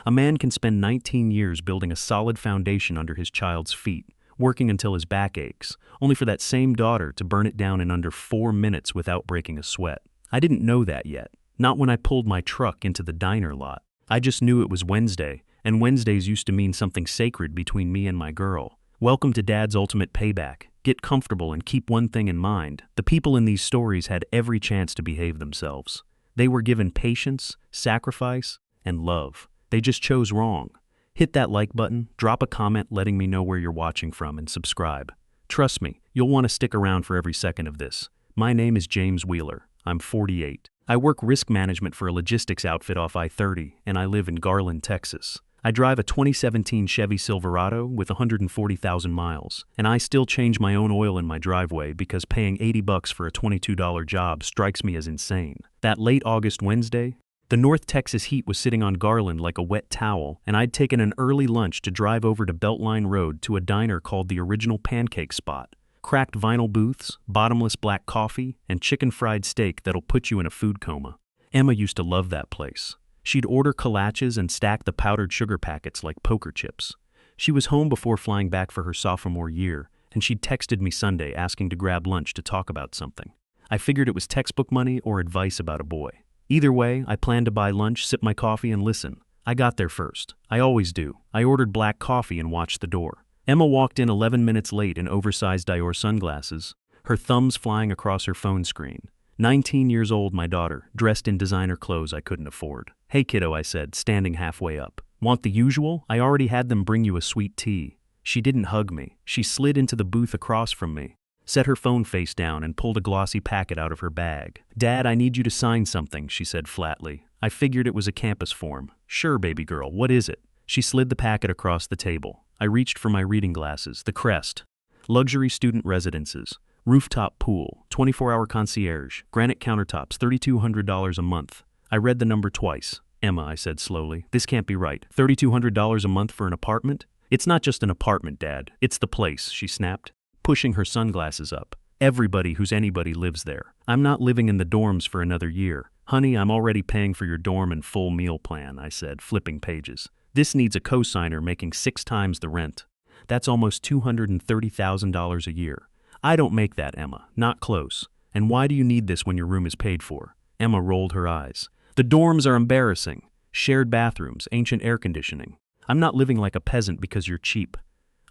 A man can spend 19 years building a solid foundation under his child's feet, working until his back aches, only for that same daughter to burn it down in under 4 minutes without breaking a sweat. I didn't know that yet, not when I pulled my truck into the diner lot. I just knew it was Wednesday, and Wednesdays used to mean something sacred between me and my girl. Welcome to Dad's Ultimate Payback. Get comfortable and keep one thing in mind. The people in these stories had every chance to behave themselves. They were given patience, sacrifice, and love. They just chose wrong. Hit that like button, drop a comment letting me know where you're watching from, and subscribe. Trust me, you'll want to stick around for every second of this. My name is James Wheeler. I'm 48. I work risk management for a logistics outfit off I-30, and I live in Garland, Texas. I drive a 2017 Chevy Silverado with 140,000 miles, and I still change my own oil in my driveway because paying $80 for a $22 job strikes me as insane. That late August Wednesday, the North Texas heat was sitting on Garland like a wet towel, and I'd taken an early lunch to drive over to Beltline Road to a diner called the Original Pancake Spot. Cracked vinyl booths, bottomless black coffee, and chicken fried steak that'll put you in a food coma. Emma used to love that place. She'd order kolaches and stack the powdered sugar packets like poker chips. She was home before flying back for her sophomore year, and she'd texted me Sunday asking to grab lunch to talk about something. I figured it was textbook money or advice about a boy. Either way, I planned to buy lunch, sip my coffee, and listen. I got there first. I always do. I ordered black coffee and watched the door. Emma walked in 11 minutes late in oversized Dior sunglasses, her thumbs flying across her phone screen. 19 years old, my daughter, dressed in designer clothes I couldn't afford. "Hey kiddo," I said, standing halfway up. "Want the usual? I already had them bring you a sweet tea." She didn't hug me. She slid into the booth across from me, set her phone face down, and pulled a glossy packet out of her bag. "Dad, I need you to sign something," she said flatly. I figured it was a campus form. "Sure, baby girl, what is it?" She slid the packet across the table. I reached for my reading glasses. The crest. Luxury student residences. Rooftop pool. 24-hour concierge. Granite countertops. $3,200 a month. I read the number twice. "Emma," I said slowly, "this can't be right. $3,200 a month for an apartment?" "It's not just an apartment, Dad. It's the place," she snapped, pushing her sunglasses up. "Everybody who's anybody lives there. I'm not living in the dorms for another year." "Honey, I'm already paying for your dorm and full meal plan," I said, flipping pages. "This needs a cosigner making 6 times the rent. That's almost $230,000 a year. I don't make that, Emma. Not close. And why do you need this when your room is paid for?" Emma rolled her eyes. "The dorms are embarrassing. Shared bathrooms, ancient air conditioning. I'm not living like a peasant because you're cheap."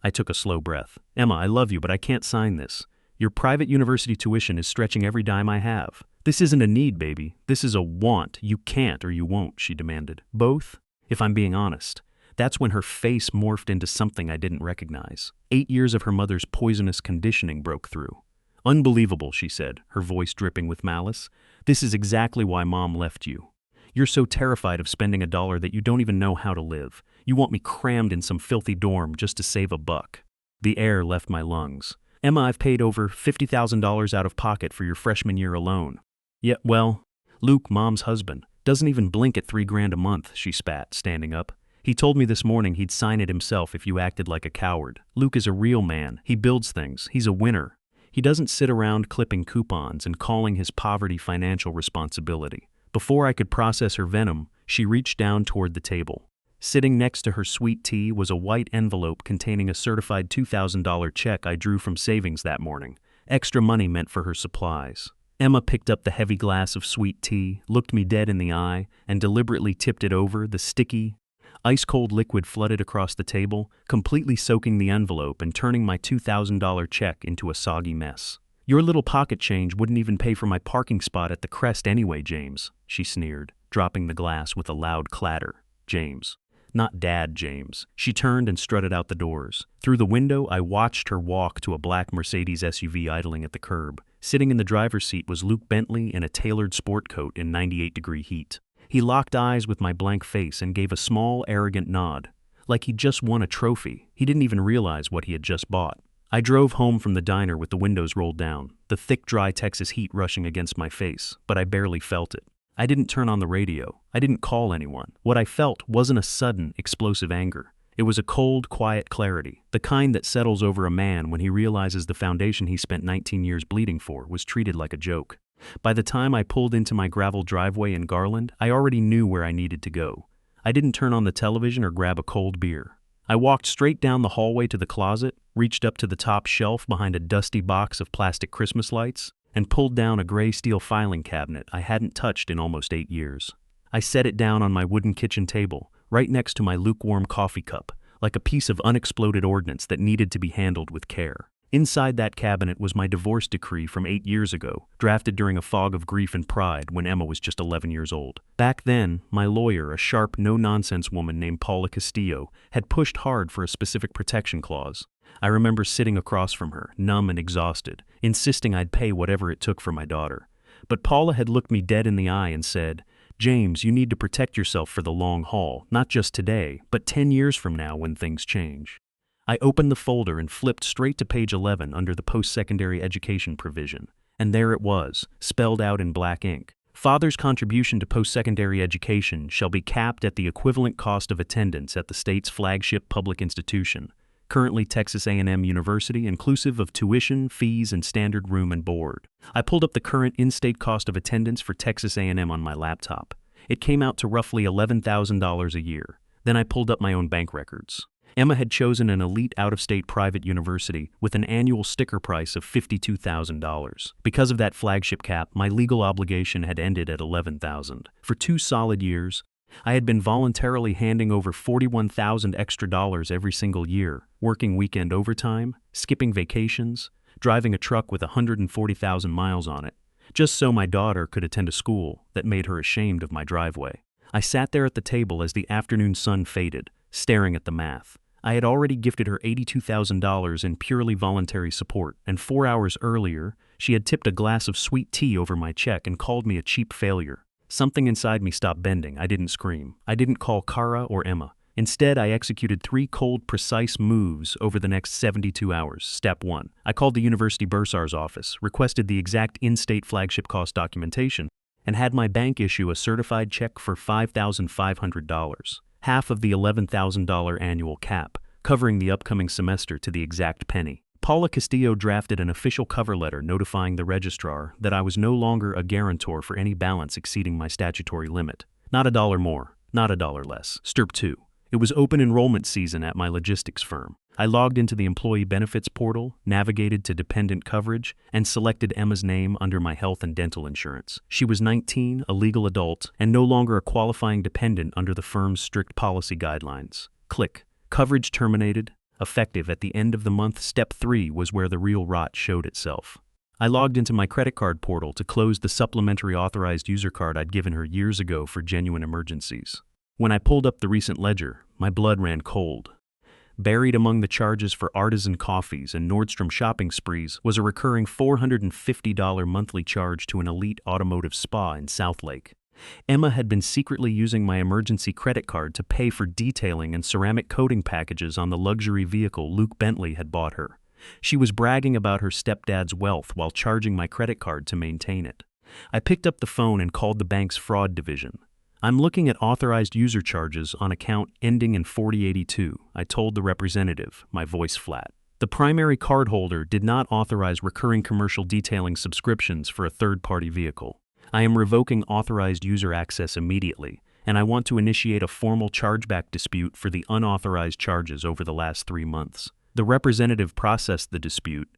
I took a slow breath. "Emma, I love you, but I can't sign this. Your private university tuition is stretching every dime I have. This isn't a need, baby. This is a want. You can't or you won't," she demanded. "Both? If I'm being honest." That's when her face morphed into something I didn't recognize. 8 years of her mother's poisonous conditioning broke through. "Unbelievable," she said, her voice dripping with malice. "This is exactly why Mom left you. You're so terrified of spending $1 that you don't even know how to live. You want me crammed in some filthy dorm just to save $1." The air left my lungs. "Emma, I've paid over $50,000 out of pocket for your freshman year alone." "Yeah, well, Luke, Mom's husband, doesn't even blink at $3,000 a month," she spat, standing up. "He told me this morning he'd sign it himself if you acted like a coward. Luke is a real man. He builds things. He's a winner. He doesn't sit around clipping coupons and calling his poverty financial responsibility." Before I could process her venom, she reached down toward the table. Sitting next to her sweet tea was a white envelope containing a certified $2,000 check I drew from savings that morning, extra money meant for her supplies. Emma picked up the heavy glass of sweet tea, looked me dead in the eye, and deliberately tipped it over. The sticky, ice-cold liquid flooded across the table, completely soaking the envelope and turning my $2,000 check into a soggy mess. "Your little pocket change wouldn't even pay for my parking spot at the Crest anyway, James," she sneered, dropping the glass with a loud clatter. "James. Not Dad, James." She turned and strutted out the doors. Through the window, I watched her walk to a black Mercedes SUV idling at the curb. Sitting in the driver's seat was Luke Bentley in a tailored sport coat in 98-degree heat. He locked eyes with my blank face and gave a small, arrogant nod, like he'd just won a trophy. He didn't even realize what he had just bought. I drove home from the diner with the windows rolled down, the thick, dry Texas heat rushing against my face, but I barely felt it. I didn't turn on the radio. I didn't call anyone. What I felt wasn't a sudden, explosive anger. It was a cold, quiet clarity, the kind that settles over a man when he realizes the foundation he spent 19 years bleeding for was treated like a joke. By the time I pulled into my gravel driveway in Garland, I already knew where I needed to go. I didn't turn on the television or grab a cold beer. I walked straight down the hallway to the closet, reached up to the top shelf behind a dusty box of plastic Christmas lights, and pulled down a gray steel filing cabinet I hadn't touched in almost 8 years. I set it down on my wooden kitchen table, right next to my lukewarm coffee cup, like a piece of unexploded ordnance that needed to be handled with care. Inside that cabinet was my divorce decree from 8 years ago, drafted during a fog of grief and pride when Emma was just 11 years old. Back then, my lawyer, a sharp, no-nonsense woman named Paula Castillo, had pushed hard for a specific protection clause. I remember sitting across from her, numb and exhausted, insisting I'd pay whatever it took for my daughter. But Paula had looked me dead in the eye and said, "James, you need to protect yourself for the long haul, not just today, but 10 years from now when things change." I opened the folder and flipped straight to page 11 under the post-secondary education provision. And there it was, spelled out in black ink. Father's contribution to post-secondary education shall be capped at the equivalent cost of attendance at the state's flagship public institution, currently Texas A&M University, inclusive of tuition, fees, and standard room and board. I pulled up the current in-state cost of attendance for Texas A&M on my laptop. It came out to roughly $11,000 a year. Then I pulled up my own bank records. Emma had chosen an elite out-of-state private university with an annual sticker price of $52,000. Because of that flagship cap, my legal obligation had ended at $11,000. For 2 solid years, I had been voluntarily handing over $41,000 extra dollars every single year, working weekend overtime, skipping vacations, driving a truck with 140,000 miles on it, just so my daughter could attend a school that made her ashamed of my driveway. I sat there at the table as the afternoon sun faded, staring at the math. I had already gifted her $82,000 in purely voluntary support, and 4 hours earlier, she had tipped a glass of sweet tea over my check and called me a cheap failure. Something inside me stopped bending. I didn't scream. I didn't call Kara or Emma. Instead, I executed 3 cold, precise moves over the next 72 hours. Step 1. I called the university bursar's office, requested the exact in-state flagship cost documentation, and had my bank issue a certified check for $5,500. Half of the $11,000 annual cap, covering the upcoming semester to the exact penny. Paula Castillo drafted an official cover letter notifying the registrar that I was no longer a guarantor for any balance exceeding my statutory limit. Not a dollar more, not a dollar less. Step 2. It was open enrollment season at my logistics firm. I logged into the employee benefits portal, navigated to dependent coverage, and selected Emma's name under my health and dental insurance. She was 19, a legal adult, and no longer a qualifying dependent under the firm's strict policy guidelines. Click. Coverage terminated. Effective at the end of the month. Step 3 was where the real rot showed itself. I logged into my credit card portal to close the supplementary authorized user card I'd given her years ago for genuine emergencies. When I pulled up the recent ledger, my blood ran cold. Buried among the charges for artisan coffees and Nordstrom shopping sprees was a recurring $450 monthly charge to an elite automotive spa in Southlake. Emma had been secretly using my emergency credit card to pay for detailing and ceramic coating packages on the luxury vehicle Luke Bentley had bought her. She was bragging about her stepdad's wealth while charging my credit card to maintain it. I picked up the phone and called the bank's fraud division. "I'm looking at authorized user charges on account ending in 4082, I told the representative, my voice flat. The primary cardholder did not authorize recurring commercial detailing subscriptions for a third-party vehicle. I am revoking authorized user access immediately, and I want to initiate a formal chargeback dispute for the unauthorized charges over the last 3 months. The representative processed the dispute,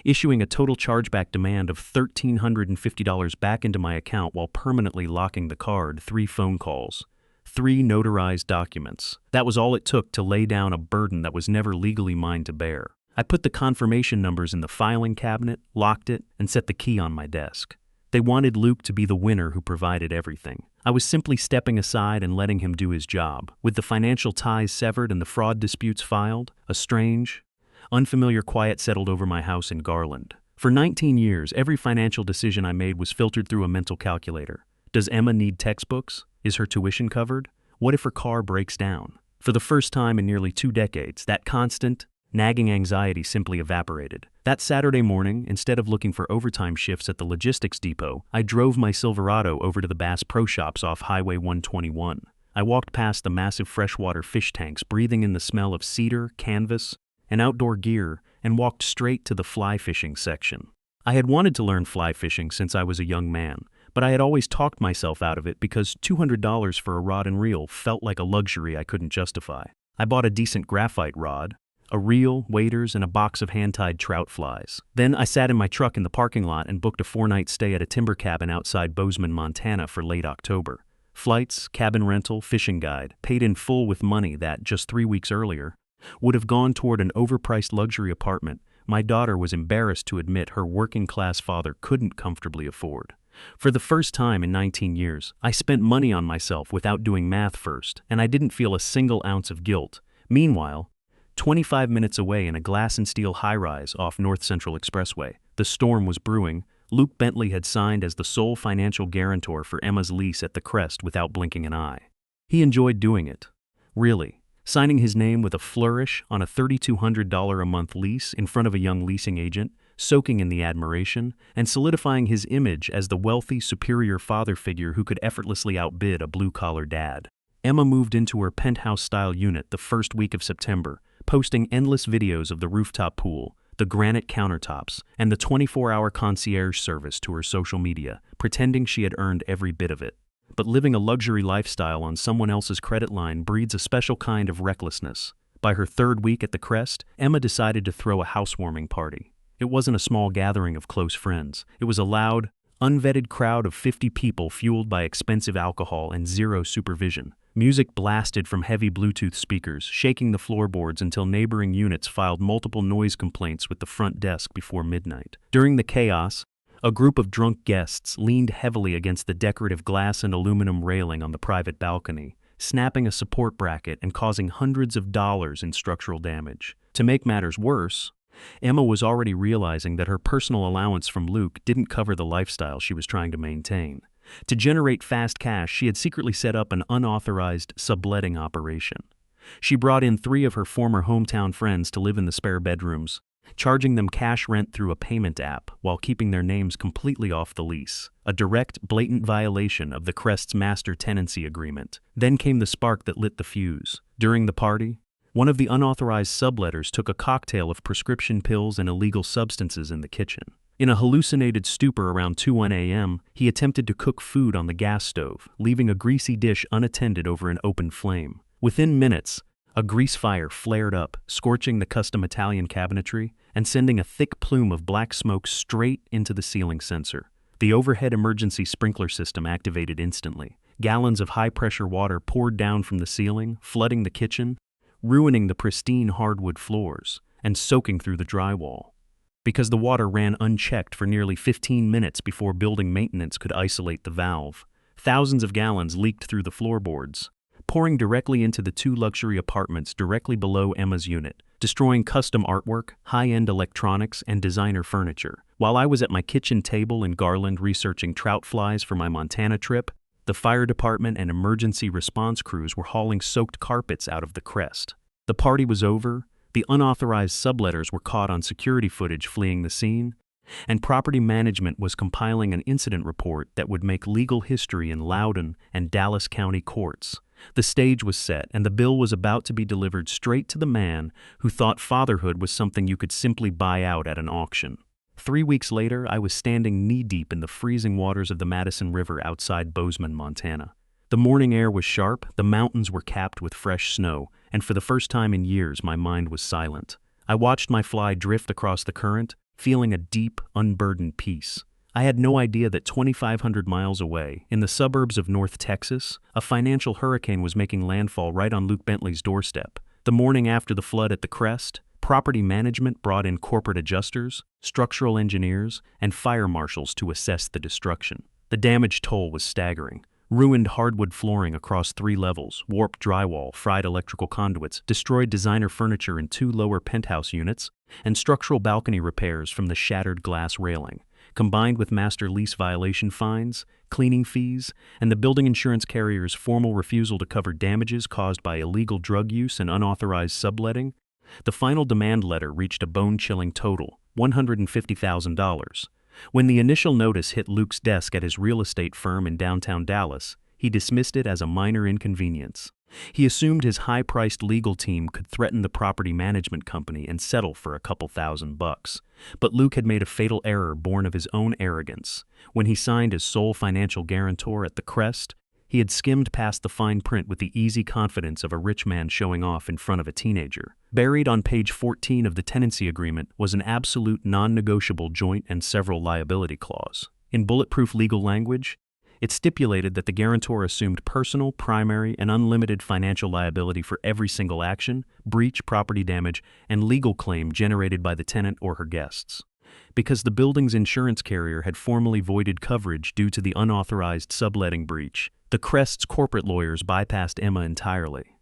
issuing a total chargeback demand of $1,350 back into my account while permanently locking the card. 3 phone calls, 3 notarized documents. That was all it took to lay down a burden that was never legally mine to bear. I put the confirmation numbers in the filing cabinet, locked it, and set the key on my desk. They wanted Luke to be the winner who provided everything. I was simply stepping aside and letting him do his job. With the financial ties severed and the fraud disputes filed, a strange, unfamiliar quiet settled over my house in Garland. For 19 years, every financial decision I made was filtered through a mental calculator. Does Emma need textbooks? Is her tuition covered? What if her car breaks down? For the first time in nearly 2 decades, that constant, nagging anxiety simply evaporated. That Saturday morning, instead of looking for overtime shifts at the logistics depot, I drove my Silverado over to the Bass Pro Shops off Highway 121. I walked past the massive freshwater fish tanks, breathing in the smell of cedar, canvas, and outdoor gear, and walked straight to the fly fishing section. I had wanted to learn fly fishing since I was a young man, but I had always talked myself out of it because $200 for a rod and reel felt like a luxury I couldn't justify. I bought a decent graphite rod, a reel, waders, and a box of hand-tied trout flies. Then I sat in my truck in the parking lot and booked a 4-night stay at a timber cabin outside Bozeman, Montana for late October. Flights, cabin rental, fishing guide, paid in full with money that, just 3 weeks earlier, would have gone toward an overpriced luxury apartment my daughter was embarrassed to admit her working-class father couldn't comfortably afford. For the first time in 19 years, I spent money on myself without doing math first, and I didn't feel a single ounce of guilt. Meanwhile, 25 minutes away in a glass and steel high-rise off North Central Expressway, the storm was brewing. Luke Bentley had signed as the sole financial guarantor for Emma's lease at the Crest without blinking an eye. He enjoyed doing it. Really. Signing his name with a flourish on a $3,200 a month lease in front of a young leasing agent, soaking in the admiration, and solidifying his image as the wealthy, superior father figure who could effortlessly outbid a blue-collar dad. Emma moved into her penthouse-style unit the first week of September, posting endless videos of the rooftop pool, the granite countertops, and the 24-hour concierge service to her social media, pretending she had earned every bit of it. But living a luxury lifestyle on someone else's credit line breeds a special kind of recklessness. By her third week at the Crest, Emma decided to throw a housewarming party. It wasn't a small gathering of close friends. It was a loud, unvetted crowd of 50 people fueled by expensive alcohol and zero supervision. Music blasted from heavy Bluetooth speakers, shaking the floorboards until neighboring units filed multiple noise complaints with the front desk before midnight. During the chaos, a group of drunk guests leaned heavily against the decorative glass and aluminum railing on the private balcony, snapping a support bracket and causing hundreds of dollars in structural damage. To make matters worse, Emma was already realizing that her personal allowance from Luke didn't cover the lifestyle she was trying to maintain. To generate fast cash, she had secretly set up an unauthorized subletting operation. She brought in 3 of her former hometown friends to live in the spare bedrooms, charging them cash rent through a payment app while keeping their names completely off the lease, a direct, blatant violation of the Crest's master tenancy agreement. Then came the spark that lit the fuse. During the party, one of the unauthorized subletters took a cocktail of prescription pills and illegal substances in the kitchen. In a hallucinated stupor around 2:01 a.m., he attempted to cook food on the gas stove, leaving a greasy dish unattended over an open flame. Within minutes, a grease fire flared up, scorching the custom Italian cabinetry and sending a thick plume of black smoke straight into the ceiling sensor. The overhead emergency sprinkler system activated instantly. Gallons of high-pressure water poured down from the ceiling, flooding the kitchen, ruining the pristine hardwood floors, and soaking through the drywall. Because the water ran unchecked for nearly 15 minutes before building maintenance could isolate the valve, thousands of gallons leaked through the floorboards, pouring directly into the 2 luxury apartments directly below Emma's unit, destroying custom artwork, high-end electronics, and designer furniture. While I was at my kitchen table in Garland researching trout flies for my Montana trip, the fire department and emergency response crews were hauling soaked carpets out of the Crest. The party was over, the unauthorized subletters were caught on security footage fleeing the scene, and property management was compiling an incident report that would make legal history in Loudoun and Dallas County courts. The stage was set, and the bill was about to be delivered straight to the man who thought fatherhood was something you could simply buy out at an auction. 3 weeks later, I was standing knee-deep in the freezing waters of the Madison River outside Bozeman, Montana. The morning air was sharp, the mountains were capped with fresh snow, and for the first time in years, my mind was silent. I watched my fly drift across the current, feeling a deep, unburdened peace. I had no idea that 2,500 miles away, in the suburbs of North Texas, a financial hurricane was making landfall right on Luke Bentley's doorstep. The morning after the flood at the Crest, property management brought in corporate adjusters, structural engineers, and fire marshals to assess the destruction. The damage toll was staggering. Ruined hardwood flooring across 3 levels, warped drywall, fried electrical conduits, destroyed designer furniture in 2 lower penthouse units, and structural balcony repairs from the shattered glass railing. Combined with master lease violation fines, cleaning fees, and the building insurance carrier's formal refusal to cover damages caused by illegal drug use and unauthorized subletting, the final demand letter reached a bone-chilling total, $150,000. When the initial notice hit Luke's desk at his real estate firm in downtown Dallas, He dismissed it as a minor inconvenience. He assumed his high-priced legal team could threaten the property management company and settle for a couple $1,000. But Luke had made a fatal error born of his own arrogance. When he signed as sole financial guarantor at the Crest, he had skimmed past the fine print with the easy confidence of a rich man showing off in front of a teenager. Buried on page 14 of the tenancy agreement was an absolute non-negotiable joint and several liability clause. In bulletproof legal language, it stipulated that the guarantor assumed personal, primary, and unlimited financial liability for every single action, breach, property damage, and legal claim generated by the tenant or her guests. Because the building's insurance carrier had formally voided coverage due to the unauthorized subletting breach, the Crest's corporate lawyers bypassed Emma entirely.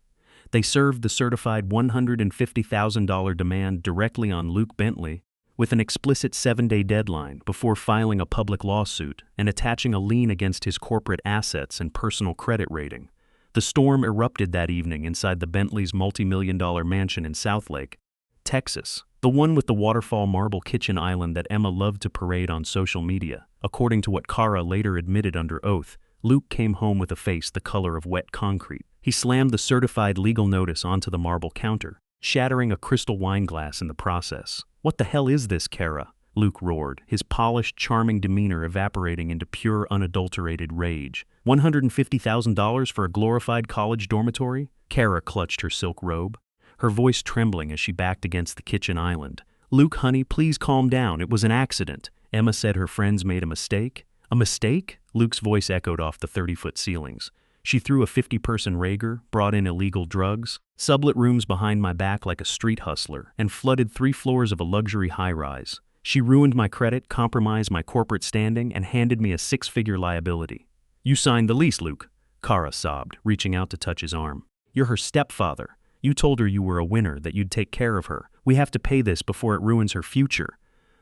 They served the certified $150,000 demand directly on Luke Bentley, with an explicit 7-day deadline before filing a public lawsuit and attaching a lien against his corporate assets and personal credit rating. The storm erupted that evening inside the Bentley's multi-million-dollar mansion in Southlake, Texas, the one with the waterfall marble kitchen island that Emma loved to parade on social media. According to what Kara later admitted under oath, Luke came home with a face the color of wet concrete. He slammed the certified legal notice onto the marble counter, shattering a crystal wine glass in the process. "What the hell is this, Kara?" Luke roared, his polished, charming demeanor evaporating into pure, unadulterated rage. $150,000 for a glorified college dormitory? Kara clutched her silk robe, her voice trembling as she backed against the kitchen island. "Luke, honey, please calm down. It was an accident." Emma said her friends made a mistake. "A mistake?" Luke's voice echoed off the 30-foot ceilings. "She threw a 50-person rager, brought in illegal drugs, sublet rooms behind my back like a street hustler, and flooded 3 floors of a luxury high-rise. She ruined my credit, compromised my corporate standing, and handed me a 6-figure liability." "You signed the lease, Luke," Kara sobbed, reaching out to touch his arm. "You're her stepfather. You told her you were a winner, that you'd take care of her. We have to pay this before it ruins her future."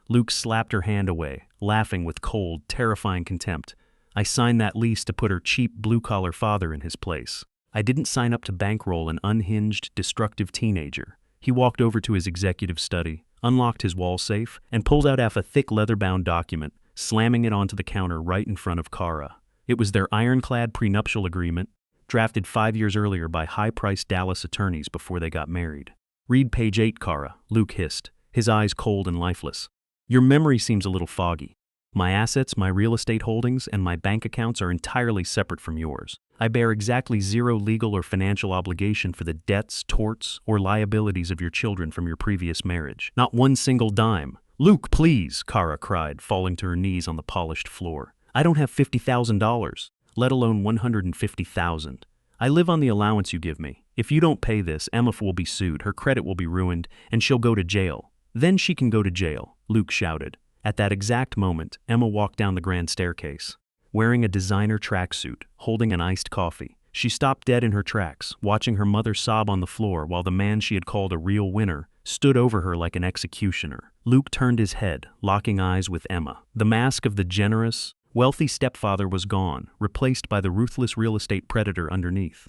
Luke slapped her hand away, laughing with cold, terrifying contempt. "I signed that lease to put her cheap, blue-collar father in his place. I didn't sign up to bankroll an unhinged, destructive teenager." He walked over to his executive study, unlocked his wall safe, and pulled out a thick leather-bound document, slamming it onto the counter right in front of Kara. It was their ironclad prenuptial agreement, drafted 5 years earlier by high-priced Dallas attorneys before they got married. "Read page 8, Kara," Luke hissed, his eyes cold and lifeless. "Your memory seems a little foggy. My assets, my real estate holdings, and my bank accounts are entirely separate from yours. I bear exactly zero legal or financial obligation for the debts, torts, or liabilities of your children from your previous marriage. Not one single dime." "Luke, please," Kara cried, falling to her knees on the polished floor. "I don't have $50,000, let alone $150,000. I live on the allowance you give me. If you don't pay this, Emma will be sued, her credit will be ruined, and she'll go to jail." "Then she can go to jail," Luke shouted. At that exact moment, Emma walked down the grand staircase, wearing a designer tracksuit, holding an iced coffee. She stopped dead in her tracks, watching her mother sob on the floor while the man she had called a real winner stood over her like an executioner. Luke turned his head, locking eyes with Emma. The mask of the generous, wealthy stepfather was gone, replaced by the ruthless real estate predator underneath.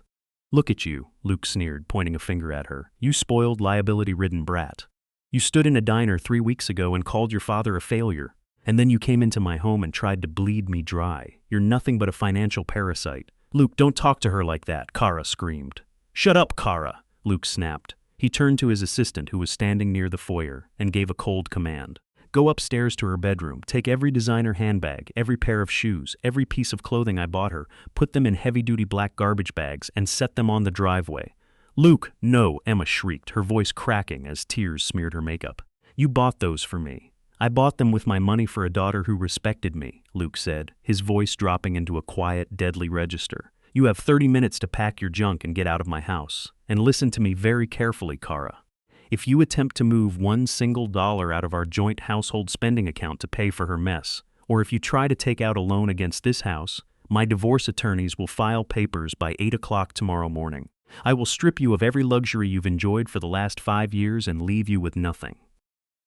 "Look at you," Luke sneered, pointing a finger at her. "You spoiled, liability-ridden brat. You stood in a diner 3 weeks ago and called your father a failure. And then you came into my home and tried to bleed me dry. You're nothing but a financial parasite." "Luke, don't talk to her like that," Kara screamed. "Shut up, Kara," Luke snapped. He turned to his assistant who was standing near the foyer and gave a cold command. "Go upstairs to her bedroom, take every designer handbag, every pair of shoes, every piece of clothing I bought her, put them in heavy-duty black garbage bags, and set them on the driveway." "Luke, no," Emma shrieked, her voice cracking as tears smeared her makeup. "You bought those for me." "I bought them with my money for a daughter who respected me," Luke said, his voice dropping into a quiet, deadly register. "You have 30 minutes to pack your junk and get out of my house. And listen to me very carefully, Kara. If you attempt to move $1 single out of our joint household spending account to pay for her mess, or if you try to take out a loan against this house, my divorce attorneys will file papers by 8 o'clock tomorrow morning. I will strip you of every luxury you've enjoyed for the last 5 years and leave you with nothing."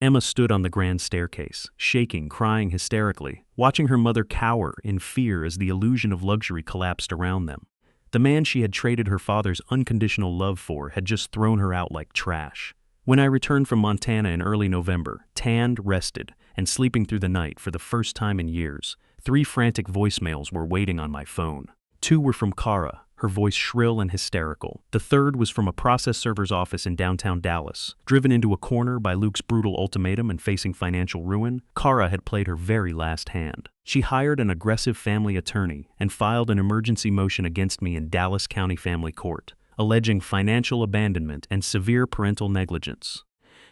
Emma stood on the grand staircase, shaking, crying hysterically, watching her mother cower in fear as the illusion of luxury collapsed around them. The man she had traded her father's unconditional love for had just thrown her out like trash. When I returned from Montana in early November, tanned, rested, and sleeping through the night for the first time in years, 3 frantic voicemails were waiting on my phone. Two were from Kara, her voice shrill and hysterical. The third was from a process server's office in downtown Dallas. Driven into a corner by Luke's brutal ultimatum and facing financial ruin, Kara had played her very last hand. She hired an aggressive family attorney and filed an emergency motion against me in Dallas County Family Court, alleging financial abandonment and severe parental negligence.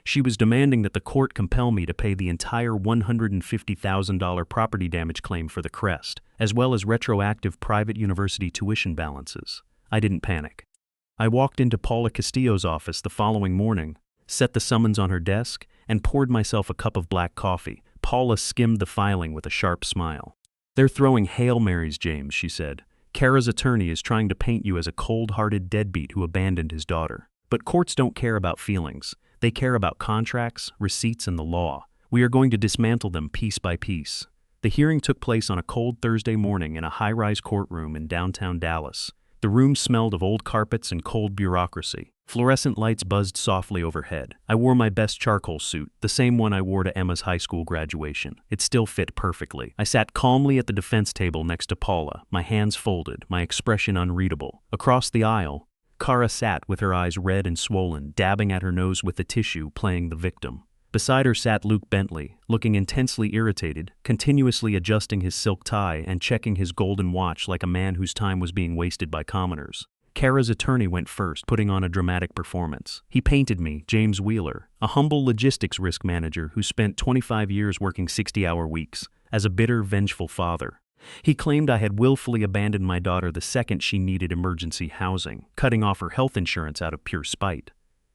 She was demanding that the court compel me to pay the entire $150,000 property damage claim for the Crest, as well as retroactive private university tuition balances. I didn't panic. I walked into Paula Castillo's office the following morning, set the summons on her desk, and poured myself a cup of black coffee. Paula skimmed the filing with a sharp smile. "They're throwing Hail Marys, James," she said. "Kara's attorney is trying to paint you as a cold-hearted deadbeat who abandoned his daughter. But courts don't care about feelings. They care about contracts, receipts, and the law. We are going to dismantle them piece by piece." The hearing took place on a cold Thursday morning in a high-rise courtroom in downtown Dallas. The room smelled of old carpets and cold bureaucracy. Fluorescent lights buzzed softly overhead. I wore my best charcoal suit, the same one I wore to Emma's high school graduation. It still fit perfectly. I sat calmly at the defense table next to Paula, my hands folded, my expression unreadable. Across the aisle, Kara sat with her eyes red and swollen, dabbing at her nose with the tissue, playing the victim. Beside her sat Luke Bentley, looking intensely irritated, continuously adjusting his silk tie and checking his golden watch like a man whose time was being wasted by commoners. Kara's attorney went first, putting on a dramatic performance. He painted me, James Wheeler, a humble logistics risk manager who spent 25 years working 60-hour weeks, as a bitter, vengeful father. He claimed I had willfully abandoned my daughter the second she needed emergency housing, cutting off her health insurance out of pure spite.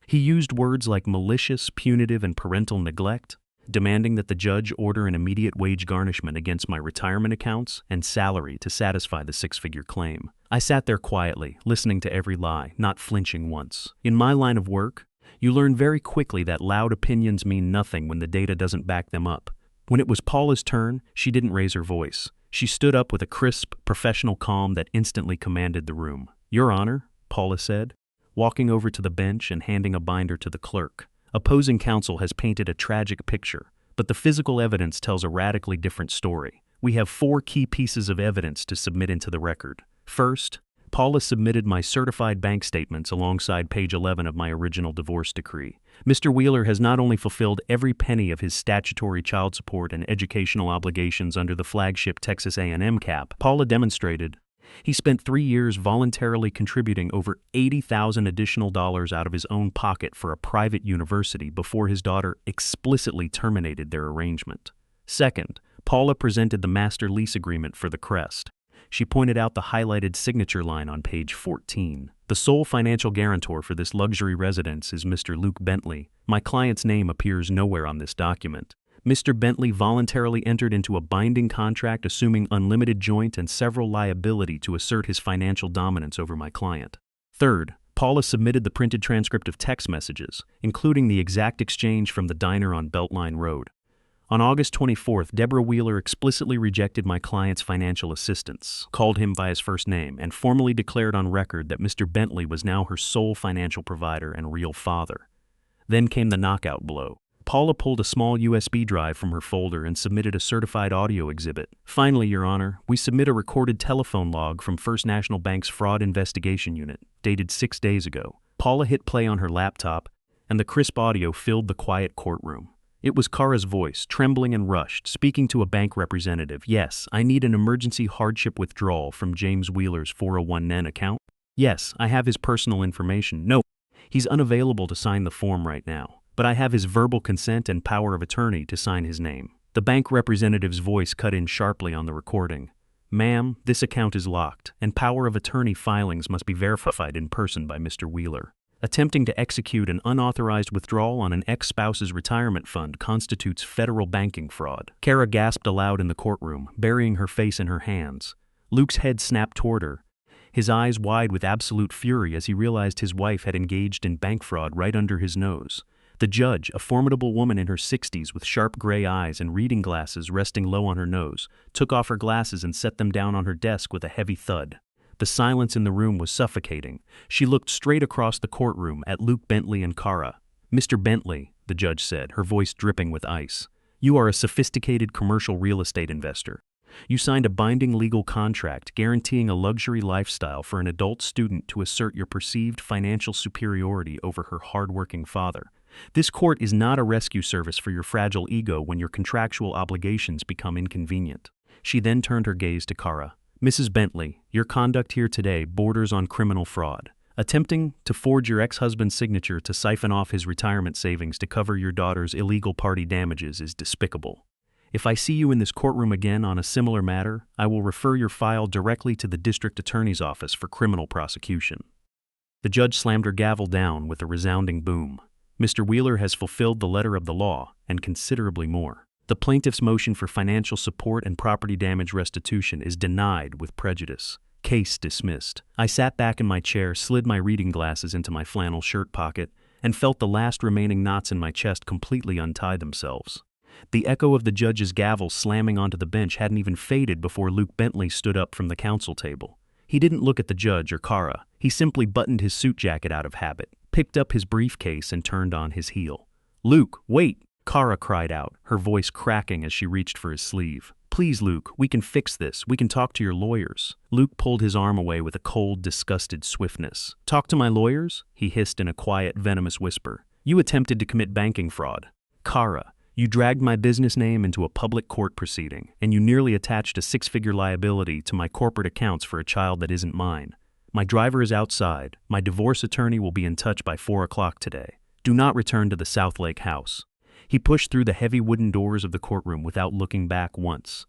He used words like malicious, punitive, and parental neglect, demanding that the judge order an immediate wage garnishment against my retirement accounts and salary to satisfy the six-figure claim. I sat there quietly, listening to every lie, not flinching once. In my line of work, you learn very quickly that loud opinions mean nothing when the data doesn't back them up. When it was Paula's turn, she didn't raise her voice. She stood up with a crisp, professional calm that instantly commanded the room. "Your Honor," Paula said, walking over to the bench and handing a binder to the clerk. "Opposing counsel has painted a tragic picture, but the physical evidence tells a radically different story. We have 4 key pieces of evidence to submit into the record. First, Paula submitted my certified bank statements alongside page 11 of my original divorce decree. Mr. Wheeler has not only fulfilled every penny of his statutory child support and educational obligations under the flagship Texas A&M cap, Paula demonstrated. He spent 3 years voluntarily contributing over $80,000 additional dollars out of his own pocket for a private university before his daughter explicitly terminated their arrangement. Second, Paula presented the master lease agreement for the Crest. She pointed out the highlighted signature line on page 14. "The sole financial guarantor for this luxury residence is Mr. Luke Bentley. My client's name appears nowhere on this document. Mr. Bentley voluntarily entered into a binding contract assuming unlimited joint and several liability to assert his financial dominance over my client." Third, Paula submitted the printed transcript of text messages, including the exact exchange from the diner on Beltline Road. On August 24th, Deborah Wheeler explicitly rejected my client's financial assistance, called him by his first name, and formally declared on record that Mr. Bentley was now her sole financial provider and real father. Then came the knockout blow. Paula pulled a small USB drive from her folder and submitted a certified audio exhibit. "Finally, Your Honor, we submit a recorded telephone log from First National Bank's Fraud Investigation Unit, dated 6 days ago." Paula hit play on her laptop, and the crisp audio filled the quiet courtroom. It was Kara's voice, trembling and rushed, speaking to a bank representative. "Yes, I need an emergency hardship withdrawal from James Wheeler's 401(n) account. Yes, I have his personal information. No, he's unavailable to sign the form right now. But I have his verbal consent and power of attorney to sign his name." The bank representative's voice cut in sharply on the recording. "Ma'am, this account is locked, and power of attorney filings must be verified in person by Mr. Wheeler. Attempting to execute an unauthorized withdrawal on an ex-spouse's retirement fund constitutes federal banking fraud." Kara gasped aloud in the courtroom, burying her face in her hands. Luke's head snapped toward her, his eyes wide with absolute fury as he realized his wife had engaged in bank fraud right under his nose. The judge, a formidable woman in her 60s with sharp gray eyes and reading glasses resting low on her nose, took off her glasses and set them down on her desk with a heavy thud. The silence in the room was suffocating. She looked straight across the courtroom at Luke Bentley and Kara. "Mr. Bentley," the judge said, her voice dripping with ice, "you are a sophisticated commercial real estate investor. You signed a binding legal contract guaranteeing a luxury lifestyle for an adult student to assert your perceived financial superiority over her hardworking father. This court is not a rescue service for your fragile ego when your contractual obligations become inconvenient. She then turned her gaze to Kara. Mrs. Bentley, your conduct here today borders on criminal fraud. Attempting to forge your ex-husband's signature to siphon off his retirement savings to cover your daughter's illegal party damages is despicable. If I see you in this courtroom again on a similar matter, I will refer your file directly to the district attorney's office for criminal prosecution. The judge slammed her gavel down with a resounding boom. Mr. Wheeler has fulfilled the letter of the law, and considerably more. The plaintiff's motion for financial support and property damage restitution is denied with prejudice. Case dismissed. I sat back in my chair, slid my reading glasses into my flannel shirt pocket, and felt the last remaining knots in my chest completely untie themselves. The echo of the judge's gavel slamming onto the bench hadn't even faded before Luke Bentley stood up from the counsel table. He didn't look at the judge or Kara. He simply buttoned his suit jacket out of habit, picked up his briefcase, and turned on his heel. "Luke, wait!" Kara cried out, her voice cracking as she reached for his sleeve. "Please, Luke, we can fix this. We can talk to your lawyers." Luke pulled his arm away with a cold, disgusted swiftness. "Talk to my lawyers?" he hissed in a quiet, venomous whisper. "You attempted to commit banking fraud. Kara, you dragged my business name into a public court proceeding, and you nearly attached a six-figure liability to my corporate accounts for a child that isn't mine. My driver is outside. My divorce attorney will be in touch by 4 o'clock today. Do not return to the South Lake house." He pushed through the heavy wooden doors of the courtroom without looking back once.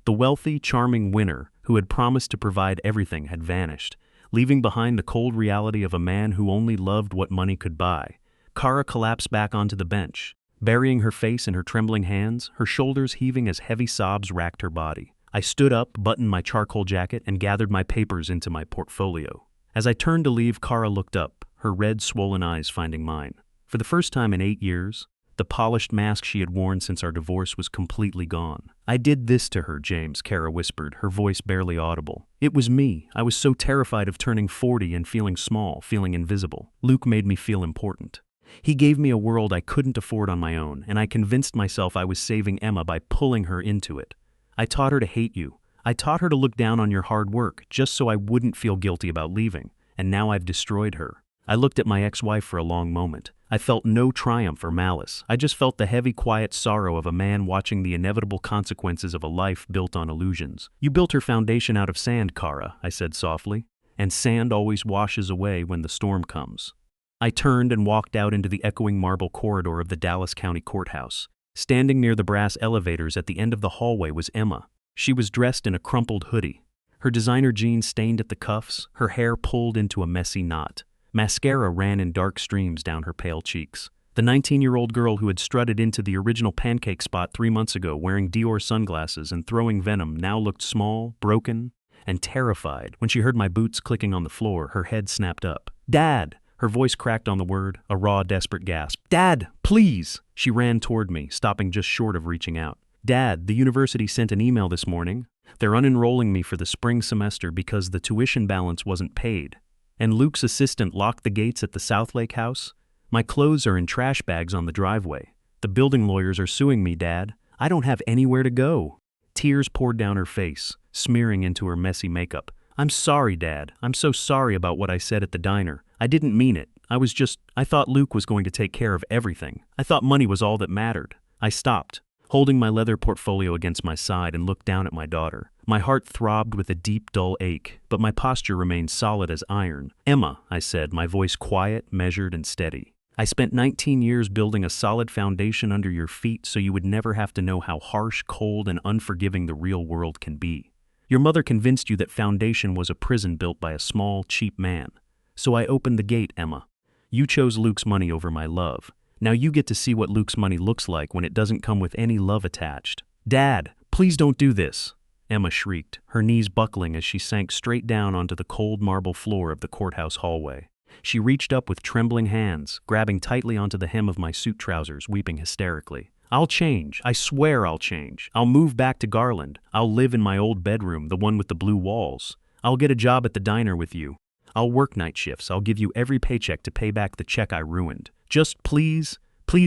The wealthy, charming winner who had promised to provide everything had vanished, leaving behind the cold reality of a man who only loved what money could buy. Kara collapsed back onto the bench, burying her face in her trembling hands, her shoulders heaving as heavy sobs racked her body. I stood up, buttoned my charcoal jacket, and gathered my papers into my portfolio. As I turned to leave, Kara looked up, her red, swollen eyes finding mine. For the first time in 8 years, the polished mask she had worn since our divorce was completely gone. "I did this to her, James," Kara whispered, her voice barely audible. "It was me. I was so terrified of turning 40 and feeling small, feeling invisible. Luke made me feel important. He gave me a world I couldn't afford on my own, and I convinced myself I was saving Emma by pulling her into it. I taught her to hate you. I taught her to look down on your hard work, just so I wouldn't feel guilty about leaving, and now I've destroyed her." I looked at my ex-wife for a long moment. I felt no triumph or malice. I just felt the heavy, quiet sorrow of a man watching the inevitable consequences of a life built on illusions. "You built her foundation out of sand, Kara," I said softly, "and sand always washes away when the storm comes." I turned and walked out into the echoing marble corridor of the Dallas County Courthouse. Standing near the brass elevators at the end of the hallway was Emma. She was dressed in a crumpled hoodie, her designer jeans stained at the cuffs, her hair pulled into a messy knot. Mascara ran in dark streams down her pale cheeks. The 19-year-old girl who had strutted into the original pancake spot 3 months ago wearing Dior sunglasses and throwing venom now looked small, broken, and terrified. When she heard my boots clicking on the floor, her head snapped up. "Dad!" Her voice cracked on the word, a raw, desperate gasp. "Dad, please!" She ran toward me, stopping just short of reaching out. "Dad, the university sent an email this morning. They're unenrolling me for the spring semester because the tuition balance wasn't paid. And Luke's assistant locked the gates at the South Lake house. My clothes are in trash bags on the driveway. The building lawyers are suing me, Dad. I don't have anywhere to go." Tears poured down her face, smearing into her messy makeup. "I'm sorry, Dad. I'm so sorry about what I said at the diner. I didn't mean it. I thought Luke was going to take care of everything. I thought money was all that mattered." I stopped, holding my leather portfolio against my side, and looked down at my daughter. My heart throbbed with a deep, dull ache, but my posture remained solid as iron. "Emma," I said, my voice quiet, measured, and steady. "I spent 19 years building a solid foundation under your feet so you would never have to know how harsh, cold, and unforgiving the real world can be. Your mother convinced you that foundation was a prison built by a small, cheap man. So I opened the gate, Emma. You chose Luke's money over my love. Now you get to see what Luke's money looks like when it doesn't come with any love attached." "Dad, please don't do this," Emma shrieked, her knees buckling as she sank straight down onto the cold marble floor of the courthouse hallway. She reached up with trembling hands, grabbing tightly onto the hem of my suit trousers, weeping hysterically. "I'll change. I swear I'll change. I'll move back to Garland. I'll live in my old bedroom, the one with the blue walls. I'll get a job at the diner with you. I'll work night shifts. I'll give you every paycheck to pay back the check I ruined. Just please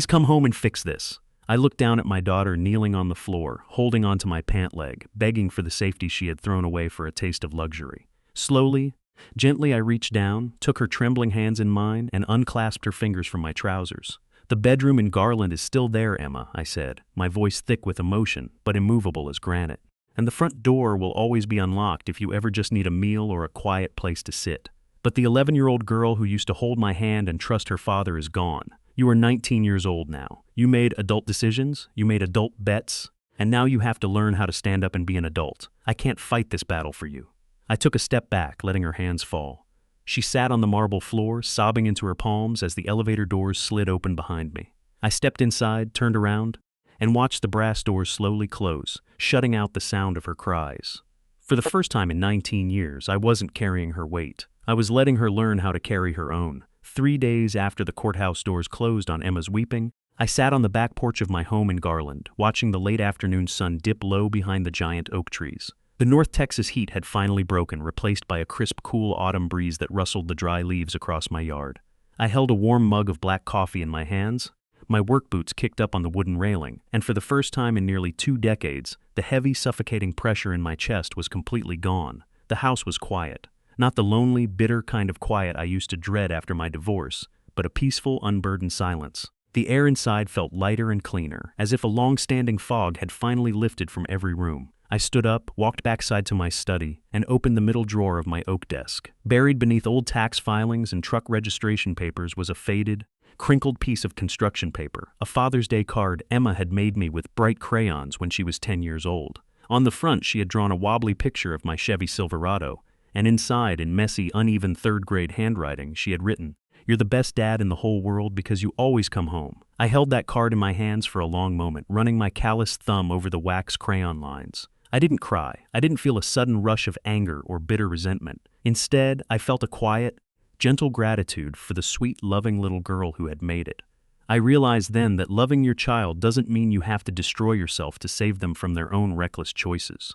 come home and fix this. I looked down at my daughter kneeling on the floor, holding onto my pant leg, begging for the safety she had thrown away for a taste of luxury. Slowly, gently I reached down, took her trembling hands in mine, and unclasped her fingers from my trousers. "The bedroom in Garland is still there, Emma," I said, my voice thick with emotion, but immovable as granite. "And the front door will always be unlocked if you ever just need a meal or a quiet place to sit. But the 11-year-old girl who used to hold my hand and trust her father is gone. You are 19 years old now. You made adult decisions, you made adult bets, and now you have to learn how to stand up and be an adult. I can't fight this battle for you." I took a step back, letting her hands fall. She sat on the marble floor, sobbing into her palms as the elevator doors slid open behind me. I stepped inside, turned around, and watched the brass doors slowly close, shutting out the sound of her cries. For the first time in 19 years, I wasn't carrying her weight. I was letting her learn how to carry her own. 3 days after the courthouse doors closed on Emma's weeping, I sat on the back porch of my home in Garland, watching the late afternoon sun dip low behind the giant oak trees. The North Texas heat had finally broken, replaced by a crisp, cool autumn breeze that rustled the dry leaves across my yard. I held a warm mug of black coffee in my hands, my work boots kicked up on the wooden railing, and for the first time in nearly 2 decades, the heavy, suffocating pressure in my chest was completely gone. The house was quiet. Not the lonely, bitter kind of quiet I used to dread after my divorce, but a peaceful, unburdened silence. The air inside felt lighter and cleaner, as if a long-standing fog had finally lifted from every room. I stood up, walked backside to my study, and opened the middle drawer of my oak desk. Buried beneath old tax filings and truck registration papers was a faded, crinkled piece of construction paper, a Father's Day card Emma had made me with bright crayons when she was 10 years old. On the front, she had drawn a wobbly picture of my Chevy Silverado, and inside, in messy, uneven third-grade handwriting, she had written, "You're the best dad in the whole world because you always come home." I held that card in my hands for a long moment, running my calloused thumb over the wax crayon lines. I didn't cry. I didn't feel a sudden rush of anger or bitter resentment. Instead, I felt a quiet, gentle gratitude for the sweet, loving little girl who had made it. I realized then that loving your child doesn't mean you have to destroy yourself to save them from their own reckless choices.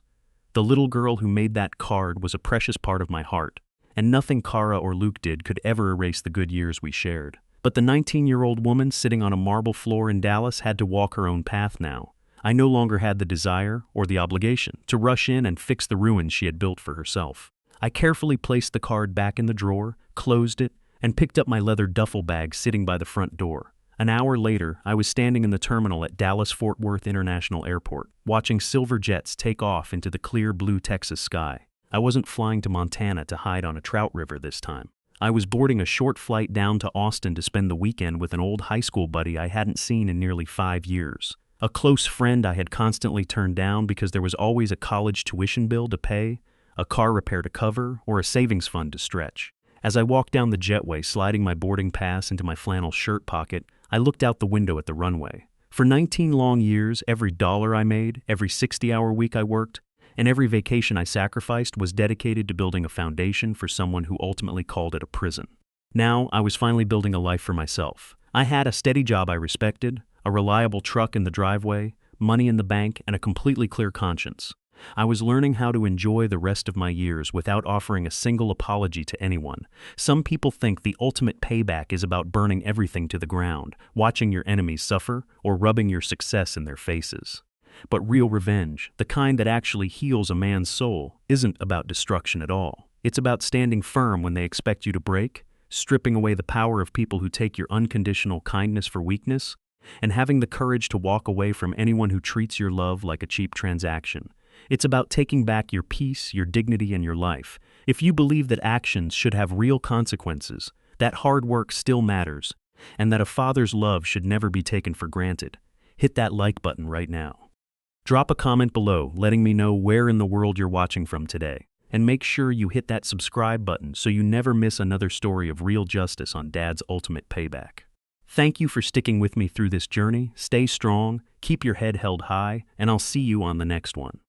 The little girl who made that card was a precious part of my heart, and nothing Kara or Luke did could ever erase the good years we shared. But the 19-year-old woman sitting on a marble floor in Dallas had to walk her own path now. I no longer had the desire, or the obligation, to rush in and fix the ruins she had built for herself. I carefully placed the card back in the drawer, closed it, and picked up my leather duffel bag sitting by the front door. An hour later, I was standing in the terminal at Dallas-Fort Worth International Airport, watching silver jets take off into the clear blue Texas sky. I wasn't flying to Montana to hide on a trout river this time. I was boarding a short flight down to Austin to spend the weekend with an old high school buddy I hadn't seen in nearly 5 years. A close friend I had constantly turned down because there was always a college tuition bill to pay, a car repair to cover, or a savings fund to stretch. As I walked down the jetway, sliding my boarding pass into my flannel shirt pocket, I looked out the window at the runway. For 19 long years, every dollar I made, every 60-hour week I worked, and every vacation I sacrificed was dedicated to building a foundation for someone who ultimately called it a prison. Now, I was finally building a life for myself. I had a steady job I respected, a reliable truck in the driveway, money in the bank, and a completely clear conscience. I was learning how to enjoy the rest of my years without offering a single apology to anyone. Some people think the ultimate payback is about burning everything to the ground, watching your enemies suffer, or rubbing your success in their faces. But real revenge, the kind that actually heals a man's soul, isn't about destruction at all. It's about standing firm when they expect you to break, stripping away the power of people who take your unconditional kindness for weakness, and having the courage to walk away from anyone who treats your love like a cheap transaction. It's about taking back your peace, your dignity, and your life. If you believe that actions should have real consequences, that hard work still matters, and that a father's love should never be taken for granted, hit that like button right now. Drop a comment below letting me know where in the world you're watching from today, and make sure you hit that subscribe button so you never miss another story of real justice on Dad's Ultimate Payback. Thank you for sticking with me through this journey. Stay strong, keep your head held high, and I'll see you on the next one.